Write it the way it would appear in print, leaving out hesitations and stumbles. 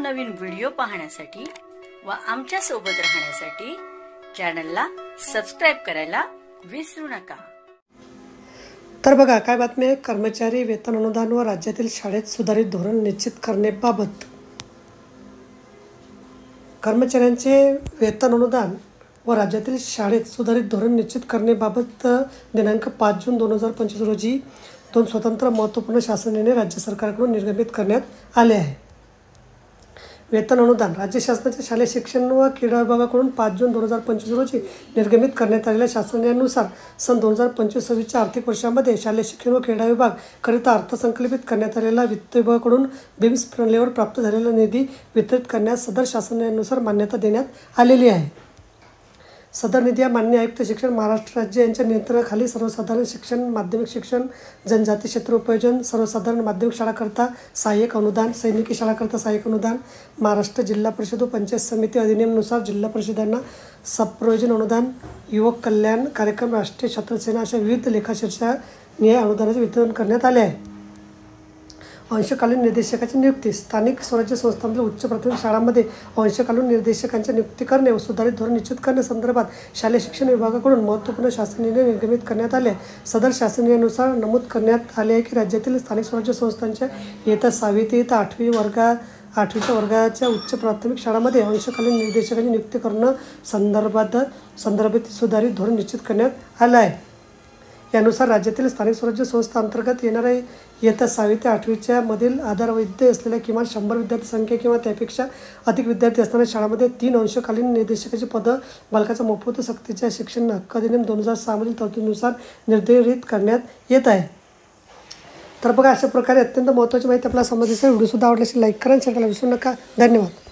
नवनवीन व्हिडिओ पाहण्यासाठी व आमच्या सोबत राहण्यासाठी चॅनलला सबस्क्राइब करायला विसरू नका। तर बघा काय बातमी आहे। कर्मचारी वेतन अनुदान व राज्यातील शाळेत सुधारित धोरण निश्चित करण्याबाबत कर्मचाऱ्यांचे वेतन अनुदान व राज्यातील शाळेत सुधारित धोरण निश्चित करण्याबाबत दिनांक 5 जून 2025 रोजी 2 स्वतंत्र महत्त्वपूर्ण शासन निर्णय राज्य सरकारकडून निर्गमित करण्यात आले आहे। वेतन अनुदान राज्य शासनाच्या शालेय शिक्षण व क्रीडा विभागाकडून 5 जून 2025 रोजी निर्गमित करण्यात आलेल्या शासन निर्णयानुसार सन 2025-26 आर्थिक वर्षामध्ये शालेय शिक्षण व क्रीडा विभाग करिता अर्थसंकल्पित करण्यात आलेला वित्त विभागाकडून बिम्स प्रणालीवर प्राप्त झालेला निधी वितरित करण्यास सदर शासन निर्णयानुसार मान्यता देण्यात आलेली आहे। सदर निधी माननीय आयुक्त शिक्षण महाराष्ट्र राज्य यांच्या नियंत्रणाखाली सर्वसाधारण शिक्षण, माध्यमिक शिक्षण, जनजाती क्षेत्र उपयोजन, सर्वसाधारण माध्यमिक शाळाकरता सहाय्यक अनुदान, सैनिकी शाळाकरता सहाय्यक अनुदान, महाराष्ट्र जिल्हा परिषद व पंचायत समिती अधिनियमानुसार जिल्हा परिषदांना सबप्रयोजन अनुदान, युवक कल्याण कार्यक्रम, राष्ट्रीय छात्रसेना अशा विविध लेखाशीर्षानिहाय अनुदानाचे वितरण करण्यात आले आहे। अंशकालीन निर्देशकाची नियुक्ती स्थानिक स्वराज्य संस्थांमधील उच्च प्राथमिक शाळांमध्ये अंशकालीन निर्देशकांची नियुक्ती करणे व सुधारित धोरण निश्चित करण्यासंदर्भात शालेय शिक्षण विभागाकडून महत्त्वपूर्ण शासन निर्णय निर्गमित करण्यात आले। सदर शासन निर्णयानुसार नमूद करण्यात आले आहे की राज्यातील स्थानिक स्वराज्य संस्थांच्या इयत्ता 6वी ते इयत्ता 8वीच्या वर्गाच्या उच्च प्राथमिक शाळांमध्ये अंशकालीन निर्देशकांची नियुक्ती करणं संदर्भात सुधारित धोरण निश्चित करण्यात आलं आहे। यानुसार राज्यातील स्थानिक स्वराज्य संस्था अंतर्गत येणाऱ्या इयत्ता 6वी ते 8वीच्या मधील आधारवैध असलेल्या किमान 100 विद्यार्थी संख्या किंवा त्यापेक्षा अधिक विद्यार्थी असणाऱ्या शाळांमध्ये 3 अंशकालीन निर्देशकाची पदं बालकाच्या मोफत सक्तीच्या शिक्षण हक्क अधिनियम 2006 मधील तरतुदीनुसार निर्धारित करण्यात येत आहे। तर बघा अशा प्रकारे अत्यंत महत्त्वाची माहिती आपल्याला समजली असेल। व्हिडिओ सुद्धा आवडल्यास लाईक करा, शेअर करायला विसरू नका। धन्यवाद।